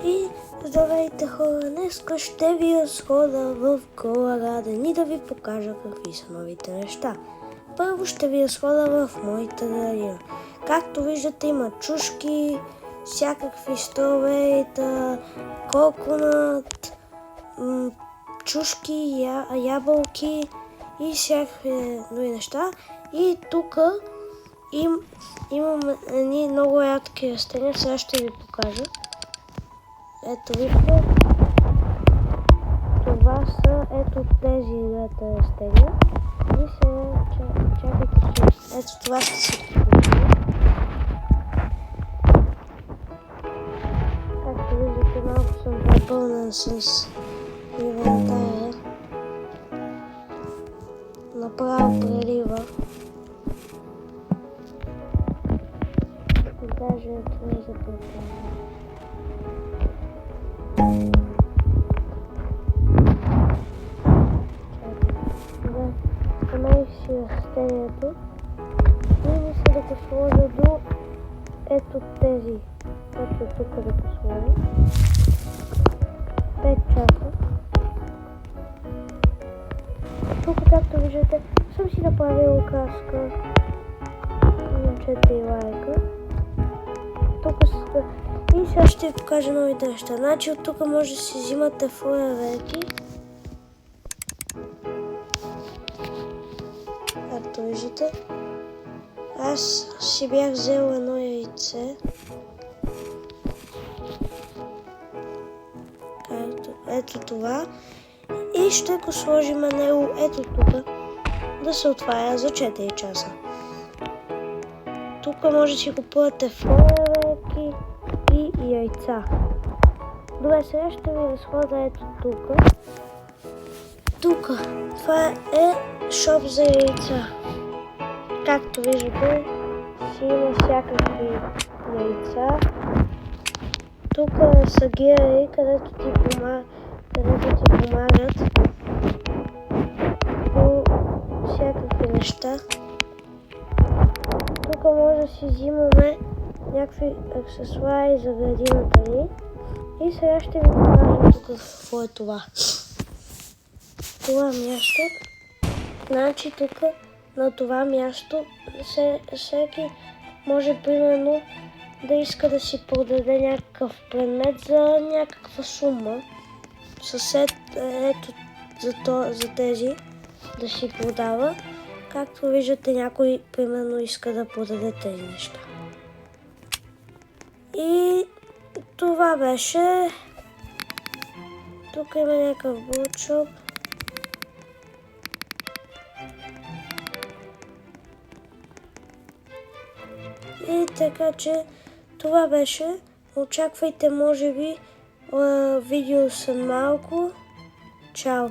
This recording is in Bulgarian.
И здравейте хора, днес ще ви разходя в Колорадо и да ви покажа какви са новите неща. Първо ще ви разходя в моята градина. Както виждате има чушки, всякакви строберита, коконат, чушки, ябълки и всякакви други неща. И тук имам едни много ядки растения, сега ще ви покажа. Ето вижте, това са тези двете растения. И сега чакайте, че ето това ще се покажа. Както виждате, малко съм запълнен с инвентаря. Направо прелива. Даже това е запълнено. Намерих си растението и мисля да го сложа до ето тези. Ето тук да го сложа. 5 часа. Тук, както виждате, съм си направил краска. Момчета и лайка. И сега ще ви покажа новите неща. Значи от тук може да си взимате фойерверки. Както виждате. Аз си бях взел едно яйце. Ето това. И ще го сложим на него ето тук. Да се отваря за 4 часа. Тук може да си купувате фойерверки и яйца. Добре, сега ще ви разходя ето тук. Тук. Това е шоп за яйца. Както виждате, си има всякакви яйца. Тук са гири, където ти помагат по всякакви неща. Тук може да си взимаме някакви аксесуари за градината ни. И сега ще ви покажа тук какво е това. Това място. Значи тук на това място всеки може примерно да иска да си продаде някакъв предмет за някаква сума. Съсед ето за тези да си продава. Както виждате, някой примерно иска да продаде тези неща. И това беше. Тук има някакъв бутшоп. И така че това беше. Очаквайте може би видео след малко. Чао!